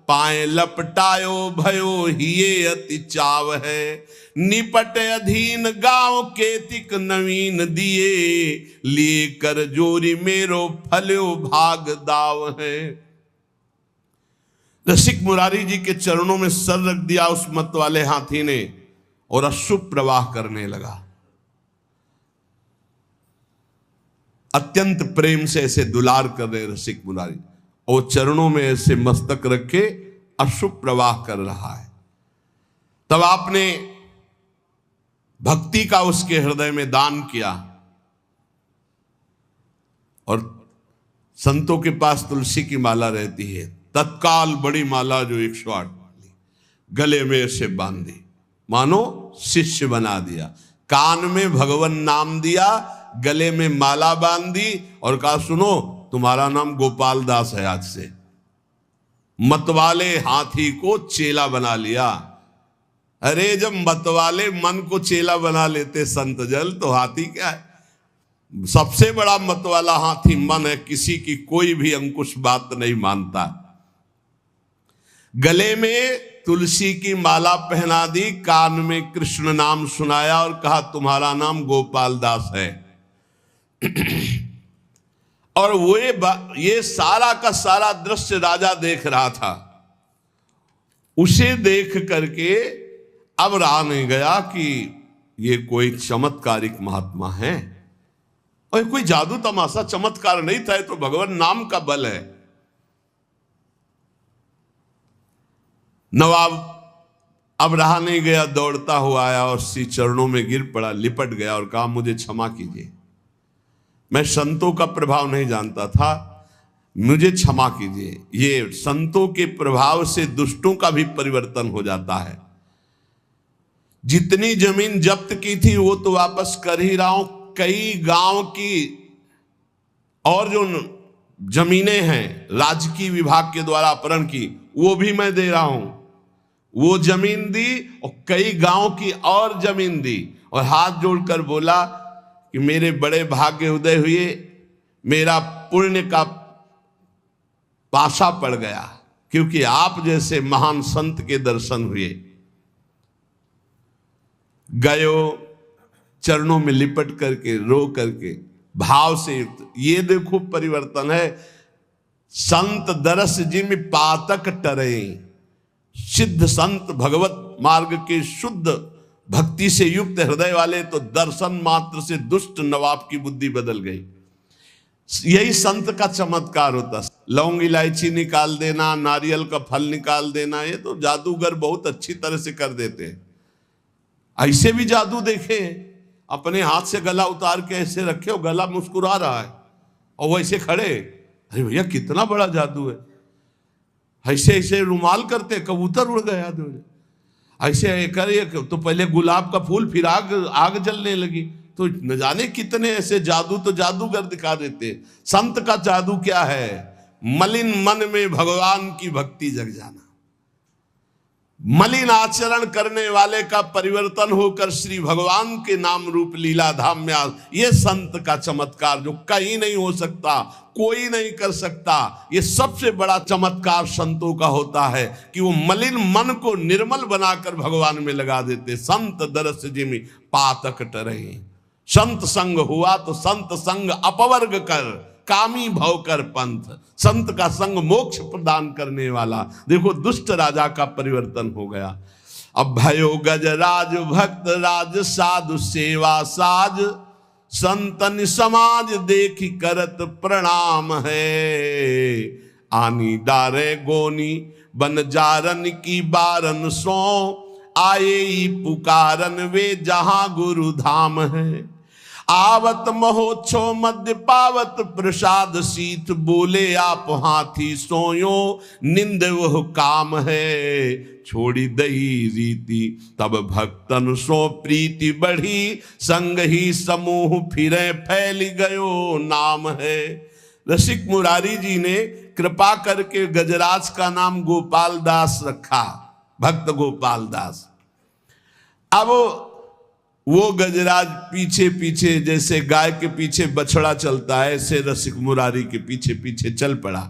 A: पाए लपटायो भयो हिये अति चाव है, निपट अधीन गांव केतिक नवीन दिए, लिए कर जोरी मेरो फल्यो भाग दाव है। रसिक मुरारी जी के चरणों में सर रख दिया उस मत वाले हाथी ने और अश्रु प्रवाह करने लगा। अत्यंत प्रेम से ऐसे दुलार कर रहे रसिक मुरारी, और चरणों में ऐसे मस्तक रखे अश्रु प्रवाह कर रहा है। तब आपने भक्ति का उसके हृदय में दान किया, और संतों के पास तुलसी की माला रहती है, तत्काल बड़ी माला जो 108 गले में ऐसे बांधी, मानो शिष्य बना दिया, कान में भगवान नाम दिया, गले में माला बांधी और कहा सुनो तुम्हारा नाम गोपाल दास है आज से। मतवाले हाथी को चेला बना लिया। अरे जब मतवाले मन को चेला बना लेते संत जल, तो हाथी क्या है? सबसे बड़ा मतवाला हाथी मन है, किसी की कोई भी अंकुश बात नहीं मानता। गले में तुलसी की माला पहना दी, कान में कृष्ण नाम सुनाया और कहा तुम्हारा नाम गोपाल दास है। और वो ये सारा का सारा दृश्य राजा देख रहा था। उसे देख करके अब रहा नहीं गया कि ये कोई चमत्कारिक महात्मा है, और कोई जादू तमाशा चमत्कार नहीं था, तो भगवान नाम का बल है। नवाब अब रहा नहीं गया, दौड़ता हुआ आया और श्री चरणों में गिर पड़ा, लिपट गया और कहा मुझे क्षमा कीजिए, मैं संतों का प्रभाव नहीं जानता था, मुझे क्षमा कीजिए। ये संतों के प्रभाव से दुष्टों का भी परिवर्तन हो जाता है। जितनी जमीन जब्त की थी वो तो वापस कर ही रहा हूं, कई गांव की और जो जमीनें हैं राजकीय विभाग के द्वारा अपहरण की, वो भी मैं दे रहा हूं। वो जमीन दी और कई गांव की और जमीन दी, और हाथ जोड़कर बोला कि मेरे बड़े भाग्य उदय हुए, मेरा पुण्य का पाशा पड़ गया, क्योंकि आप जैसे महान संत के दर्शन हुए। गयो चरणों में लिपट करके रो करके भाव से युक्त। ये देखो परिवर्तन है। संत दरस जिम पातक टरे, सिद्ध संत भगवत मार्ग के शुद्ध भक्ति से युक्त हृदय वाले तो दर्शन मात्र से दुष्ट नवाब की बुद्धि बदल गई। यही संत का चमत्कार होता। लौंग इलायची निकाल देना, नारियल का फल निकाल देना, ये तो जादूगर बहुत अच्छी तरह से कर देते हैं। ऐसे भी जादू देखे, अपने हाथ से गला उतार के ऐसे रखे और गला मुस्कुरा रहा है और वो ऐसे खड़े, अरे भैया कितना बड़ा जादू है। ऐसे ऐसे रुमाल करते, कबूतर उड़ गया, ऐसे करे तो पहले गुलाब का फूल, फिर आग जलने लगी। तो न जाने कितने ऐसे जादू तो जादूगर दिखा देते। संत का जादू क्या है? मलिन मन में भगवान की भक्ति जग जाना। मलिन आचरण करने वाले का परिवर्तन होकर श्री भगवान के नाम रूप लीला धाम में आ, ये संत का चमत्कार जो कहीं नहीं हो सकता, कोई नहीं कर सकता। ये सबसे बड़ा चमत्कार संतों का होता है कि वो मलिन मन को निर्मल बनाकर भगवान में लगा देते। संत दरस जिमि पातक टरहि, संत संग हुआ तो संत संग अपवर्ग कर, कामी भव कर पंथ। संत का संग मोक्ष प्रदान करने वाला। देखो दुष्ट राजा का परिवर्तन हो गया। अब भयो गजराज भक्त राज, साधु सेवा साज, संतन समाज देखी करत प्रणाम है। आनी डारे गोनी बन जारन की बारन सो, आए ही पुकारन वे जहां गुरु धाम है। आवत महोत्सव मध्य पावत प्रसाद सीत, बोले आप हाथी सोयो निंद वह काम है। छोड़ी दही रीति तब भक्तन सो प्रीति बढ़ी, संग ही समूह फिरे फैल गयो नाम है। रसिक मुरारी जी ने कृपा करके गजराज का नाम गोपाल दास रखा, भक्त गोपाल दास। अब वो गजराज पीछे पीछे जैसे गाय के पीछे बछड़ा चलता है, ऐसे रसिक मुरारी के पीछे पीछे चल पड़ा।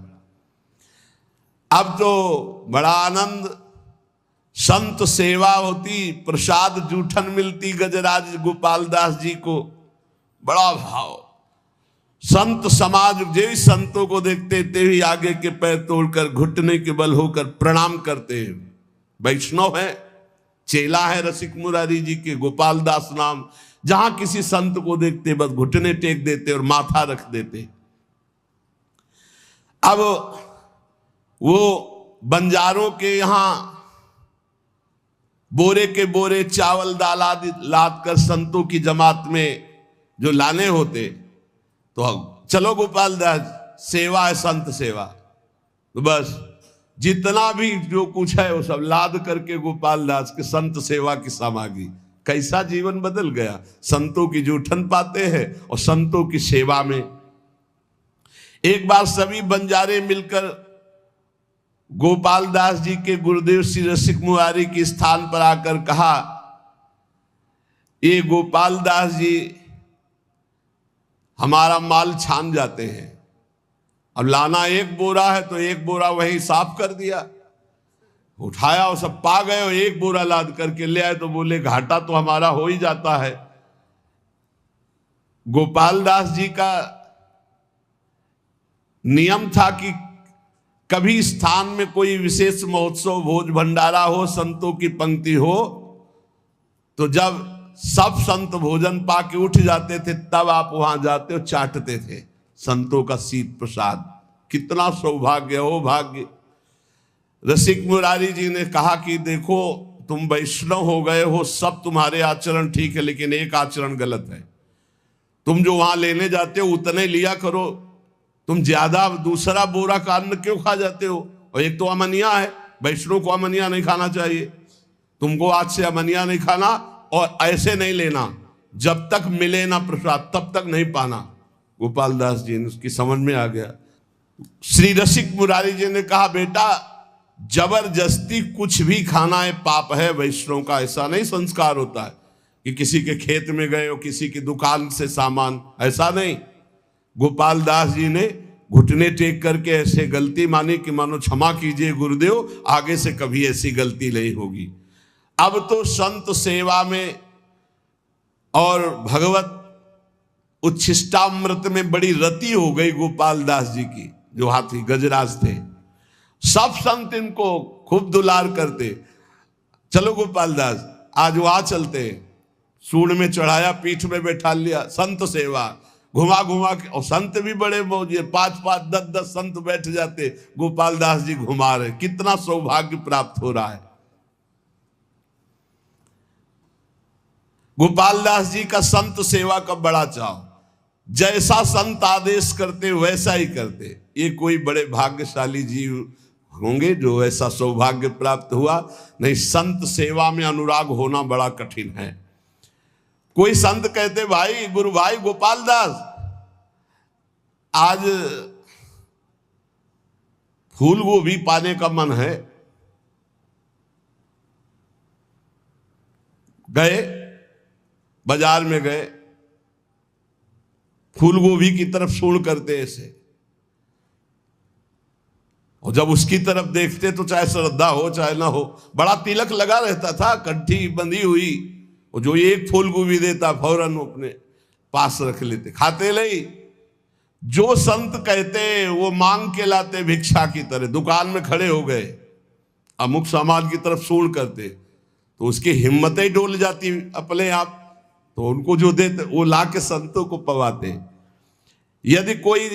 A: अब तो बड़ा आनंद, संत सेवा होती, प्रसाद जूठन मिलती गजराज गोपाल दास जी को, बड़ा भाव। संत समाज जो संतों को देखते थे ही आगे के पैर तोड़कर घुटने के बल होकर प्रणाम करते हैं। वैष्णव है, चेला है रसिक मुरारी जी के, गोपाल दास नाम। जहां किसी संत को देखते बस घुटने टेक देते और माथा रख देते। अब वो बंजारों के यहां बोरे के बोरे चावल दाल आदि लाद कर संतों की जमात में जो लाने होते, तो चलो गोपाल दास सेवा है, संत सेवा, तो बस जितना भी जो कुछ है वो सब लाद करके गोपाल दास के संत सेवा की सामग्री। कैसा जीवन बदल गया, संतों की जूठन पाते हैं और संतों की सेवा में। एक बार सभी बंजारे मिलकर गोपाल दास जी के गुरुदेव श्री रसिक मुरारी के स्थान पर आकर कहा, ये गोपाल दास जी हमारा माल छान जाते हैं, अब लाना एक बोरा है तो एक बोरा वही साफ कर दिया, उठाया और सब पा गए और एक बोरा लाद करके ले आए, तो बोले घाटा तो हमारा हो ही जाता है। गोपाल दास जी का नियम था कि कभी स्थान में कोई विशेष महोत्सव भोज भंडारा हो, संतों की पंक्ति हो, तो जब सब संत भोजन पाके उठ जाते थे तब आप वहां जाते और चाटते थे संतों का शीत प्रसाद। कितना सौभाग्य हो भाग्य। रसिक मुरारी जी ने कहा कि देखो तुम वैष्णव हो गए हो, सब तुम्हारे आचरण ठीक है, लेकिन एक आचरण गलत है। तुम जो वहां लेने जाते हो उतने लिया करो, तुम ज्यादा दूसरा बोरा का अन्न क्यों खा जाते हो? और एक तो अमनिया है, वैष्णव को अमनिया नहीं खाना चाहिए। तुमको आज से अमनिया नहीं खाना और ऐसे नहीं लेना, जब तक मिले ना प्रसाद तब तक नहीं पाना। गोपाल दास जी ने उसकी समझ में आ गया। श्री रसिक मुरारी जी ने कहा, बेटा जबरदस्ती कुछ भी खाना है पाप है। वैष्णव का ऐसा नहीं संस्कार होता है कि किसी के खेत में गए हो, किसी की दुकान से सामान, ऐसा नहीं। गोपाल दास जी ने घुटने टेक करके ऐसे गलती मानी कि मानो क्षमा कीजिए गुरुदेव, आगे से कभी ऐसी गलती नहीं होगी। अब तो संत सेवा में और भगवत उच्छिष्टामृत में बड़ी रति हो गई गोपाल दास जी की। जो हाथी गजराज थे, सब संत इनको खूब दुलार करते। चलो गोपाल दास आज वहां चलते, सूंड में चढ़ाया, पीठ में बैठा लिया, संत सेवा घुमा घुमा के। और संत भी बड़े मौजे, 5-5, 10-10 संत बैठ जाते, गोपाल दास जी घुमा रहे। कितना सौभाग्य प्राप्त हो रहा है। गोपाल दास जी का संत सेवा का बड़ा चाव, जैसा संत आदेश करते वैसा ही करते। ये कोई बड़े भाग्यशाली जीव होंगे जो ऐसा सौभाग्य प्राप्त हुआ। नहीं, संत सेवा में अनुराग होना बड़ा कठिन है। कोई संत कहते, भाई गुरु भाई गोपाल दास आज फूल गोभी पाने का मन है। गए बाजार में गए, फूल गोभी की तरफ सूंड करते ऐसे, और जब उसकी तरफ देखते तो चाहे श्रद्धा हो चाहे ना हो, बड़ा तिलक लगा रहता था, कंठी बंधी हुई, और जो एक फूल गोभी देता फौरन अपने पास रख लेते, खाते नहीं। जो संत कहते वो मांग के लाते भिक्षा की तरह, दुकान में खड़े हो गए, अमुक सामान की तरफ सूंड करते, तो उसकी हिम्मतें डोल जाती अपने आप, तो उनको जो देते वो ला के संतों को पवाते। यदि कोई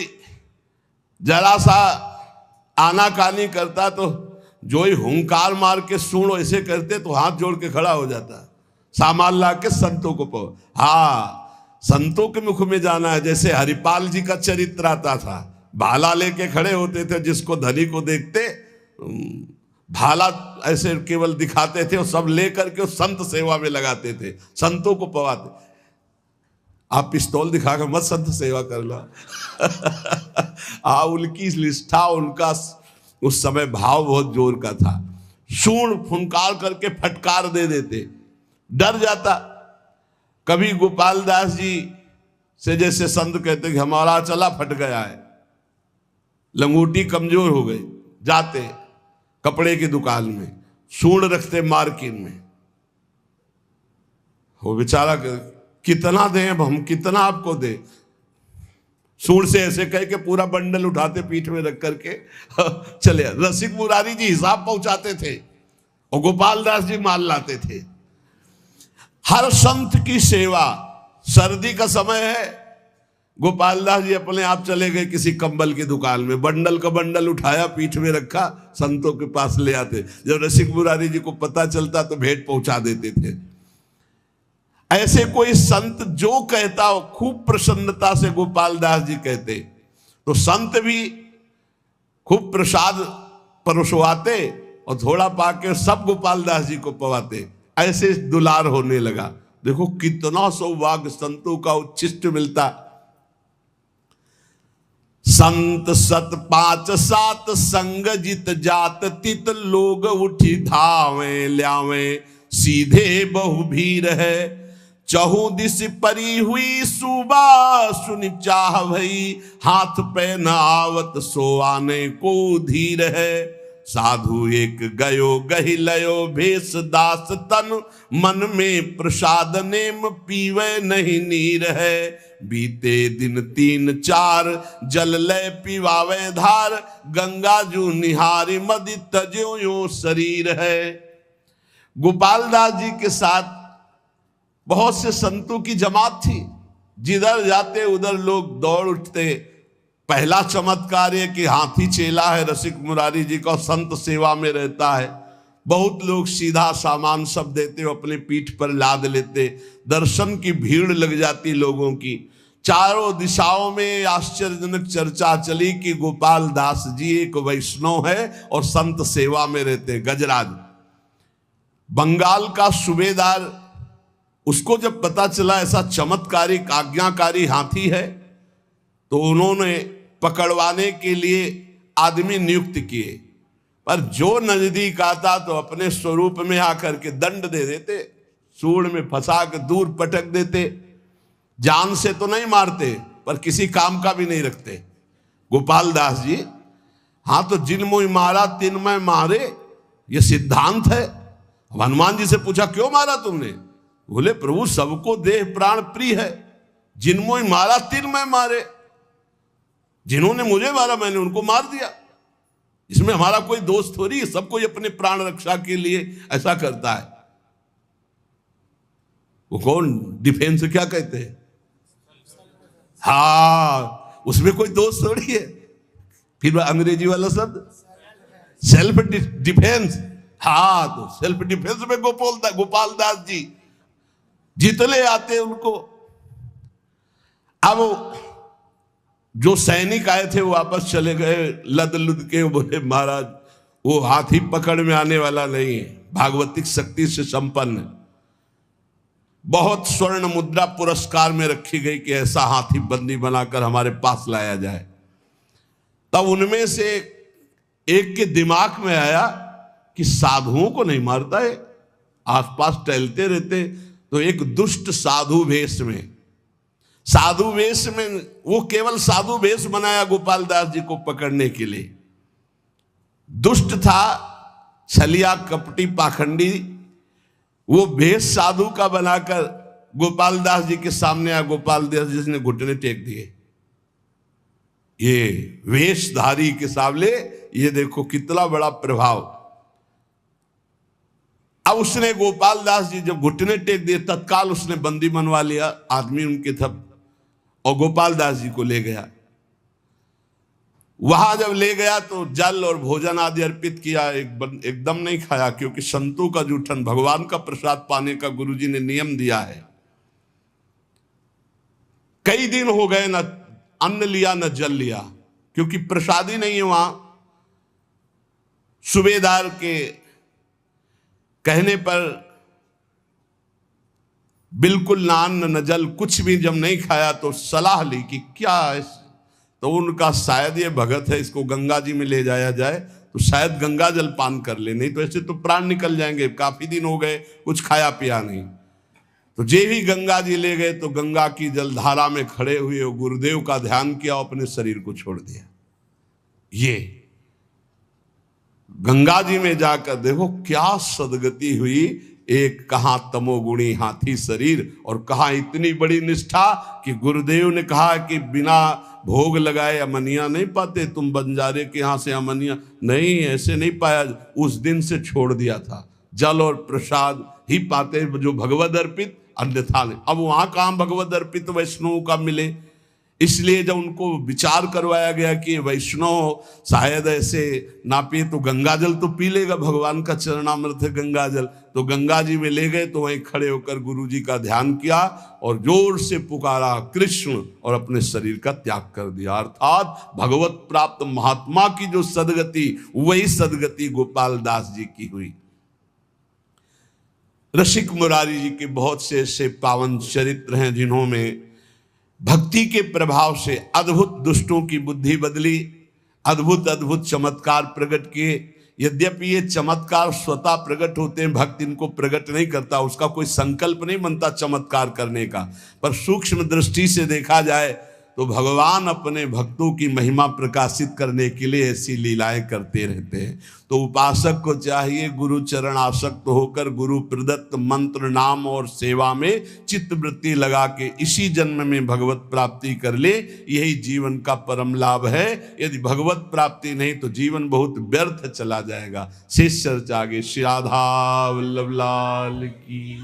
A: जरा सा आनाकानी करता तो जो ही हुंकार मार के सूंड ऐसे करते तो हाथ जोड़ के खड़ा हो जाता, सामान ला के संतों को पवा। हाँ, संतों के मुख में जाना है। जैसे हरिपाल जी का चरित्र आता था, भाला लेके खड़े होते थे, जिसको धनी को देखते भाला ऐसे केवल दिखाते थे और सब लेकर के उस संत सेवा में लगाते थे, संतों को पवाते। आप पिस्तौल दिखाकर मत संत सेवा कर लो। उनकी निष्ठा, उनका उस समय भाव बहुत जोर का था। सूंड फुनकार करके फटकार दे देते, डर जाता। कभी गोपाल दास जी से जैसे संत कहते कि हमारा चला फट गया है, लंगोटी कमजोर हो गई, जाते कपड़े की दुकान में सूंड रखते मार्किन में। वो बेचारा कितना दें अब हम, कितना आपको दे, सूंड से ऐसे कह के पूरा बंडल उठाते पीठ में रख करके चले। रसिक मुरारी जी हिसाब पहुंचाते थे और गोपाल दास जी माल लाते थे। हर संत की सेवा। सर्दी का समय है, गोपाल दास जी अपने आप चले गए किसी कंबल की दुकान में, बंडल का बंडल उठाया, पीठ में रखा, संतों के पास ले आते। जब रसिक मुरारी जी को पता चलता तो भेंट पहुंचा देते थे। ऐसे कोई संत जो कहता हो, खूब प्रसन्नता से गोपाल दास जी कहते, तो संत भी खूब प्रसाद परोसवाते और थोड़ा पाके सब गोपाल दास जी को पवाते। ऐसे दुलार होने लगा। देखो कितना सौभाग्य संतों का उच्छिष्ट मिलता। संत सत पांच सात संग जित जात तित लोग उठी धावे ल्यावे सीधे बहु भीर है। चहु दिस परी हुई सुबह सुन चाह भई हाथ पे न आवत सो आने को धीर है। साधु एक गयो गहि लयो भेष दास तन मन में प्रसाद नेम पीवे नहीं नीर है। बीते दिन 3-4 जल लय पीवावे धार गंगा जू निहारी मदि तजो यो शरीर है। गोपाल दास जी के साथ बहुत से संतों की जमात थी, जिधर जाते उधर लोग दौड़ उठते। पहला चमत्कार है कि हाथी चेला है रसिक मुरारी जी का, संत सेवा में रहता है। बहुत लोग सीधा सामान सब देते हो, अपने पीठ पर लाद लेते। दर्शन की भीड़ लग जाती लोगों की। चारों दिशाओं में आश्चर्यजनक चर्चा चली कि गोपाल दास जी एक वैष्णव है और संत सेवा में रहते। गजराज बंगाल का सूबेदार, उसको जब पता चला ऐसा चमत्कारिक आज्ञाकारी हाथी है, तो उन्होंने पकड़वाने के लिए आदमी नियुक्त किए। पर जो नजदीक आता तो अपने स्वरूप में आकर के दंड दे देते, सूंड में फंसा के दूर पटक देते। जान से तो नहीं मारते पर किसी काम का भी नहीं रखते। गोपाल दास जी, हाँ तो जिन मुँह मारा तिन मैं मारे, ये सिद्धांत है। हनुमान जी से पूछा क्यों मारा तुमने? बोले प्रभु सबको देह प्राण प्रिय है, जिन मुँह मारा तिन मैं मारे। जिन्होंने मुझे मारा मैंने उनको मार दिया। इसमें हमारा कोई दोष थोड़ी है, सब कोई अपने प्राण रक्षा के लिए ऐसा करता है। वो कौन डिफेंस क्या कहते हैं? हाँ, उसमें कोई दोष थोड़ी है। फिर अंग्रेजी वाला शब्द सेल्फ डिफेंस। हाँ, तो सेल्फ डिफेंस में गोपाल दास जी जितने आते उनको। अब जो सैनिक आए थे वो वापस चले गए लद लुद के। बोले महाराज वो हाथी पकड़ में आने वाला नहीं है, भागवतिक शक्ति से संपन्न। बहुत स्वर्ण मुद्रा पुरस्कार में रखी गई कि ऐसा हाथी बंदी बनाकर हमारे पास लाया जाए। तब उनमें से एक के दिमाग में आया कि साधुओं को नहीं मारता है, आसपास टहलते रहते। तो एक दुष्ट साधु वेश में, साधु वेश में, वो केवल साधु वेश बनाया गोपाल दास जी को पकड़ने के लिए। दुष्ट था, छलिया कपटी पाखंडी। वो वेश साधु का बनाकर गोपाल दास जी के सामने आया। गोपाल दास जी ने घुटने टेक दिए। ये वेशधारी के सामने ये देखो कितना बड़ा प्रभाव। अब उसने गोपाल दास जी जब घुटने टेक दिए, तत्काल उसने बंदी बनवा लिया। आदमी उनके थे और गोपाल दास जी को ले गया। वहां जब ले गया तो जल और भोजन आदि अर्पित किया। एकदम नहीं खाया, क्योंकि संतों का जूठन, भगवान का प्रसाद पाने का गुरुजी ने नियम दिया है। कई दिन हो गए, न अन्न लिया न जल लिया, क्योंकि प्रसादी नहीं है वहां। सूबेदार के कहने पर बिल्कुल ना अन्न न जल, कुछ भी जब नहीं खाया तो सलाह ली कि क्या तो उनका शायद ये भगत है, इसको गंगा जी में ले जाया जाए तो शायद गंगा जल पान कर ले, नहीं तो ऐसे तो प्राण निकल जाएंगे, काफी दिन हो गए कुछ खाया पिया नहीं। तो जे भी गंगा जी ले गए तो गंगा की जलधारा में खड़े हुए गुरुदेव का ध्यान किया, अपने शरीर को छोड़ दिया। ये गंगा जी में जाकर देखो क्या सदगति हुई। एक कहा तमोगुणी हाथी शरीर, और कहा इतनी बड़ी निष्ठा कि गुरुदेव ने कहा कि बिना भोग लगाए अमनिया नहीं पाते, तुम बंजारे के यहां से अमनिया नहीं, ऐसे नहीं पाया। उस दिन से छोड़ दिया था, जल और प्रसाद ही पाते जो भगवद अर्पित, अन्यथा नहीं। अब वहां कहां भगवद अर्पित वैष्णव का मिले, इसलिए जब उनको विचार करवाया गया कि वैष्णव शायद ऐसे ना पिए तो गंगा जल तो पी लेगा, भगवान का चरणामृत है गंगा जल, तो गंगा जी में ले गए। तो वहीं खड़े होकर गुरु जी का ध्यान किया और जोर से पुकारा कृष्ण, और अपने शरीर का त्याग कर दिया। अर्थात भगवत प्राप्त महात्मा की जो सदगति, वही सदगति गोपाल दास जी की हुई। रसिक मुरारी जी के बहुत से ऐसे पावन चरित्र हैं जिन्होंने भक्ति के प्रभाव से अद्भुत दुष्टों की बुद्धि बदली, अद्भुत अद्भुत चमत्कार प्रकट किए। यद्यपि ये चमत्कार स्वतः प्रकट होते हैं, भक्त इनको प्रकट नहीं करता, उसका कोई संकल्प नहीं बनता चमत्कार करने का, पर सूक्ष्म दृष्टि से देखा जाए तो भगवान अपने भक्तों की महिमा प्रकाशित करने के लिए ऐसी लीलाएं करते रहते हैं। तो उपासक को चाहिए गुरु चरण आसक्त होकर गुरु प्रदत्त मंत्र नाम और सेवा में चित्त वृत्ति लगा के इसी जन्म में भगवत प्राप्ति कर ले, यही जीवन का परम लाभ है। यदि भगवत प्राप्ति नहीं तो जीवन बहुत व्यर्थ चला जाएगा। शेष चर्चा आगे। श्री राधा वल्लभ लाल की।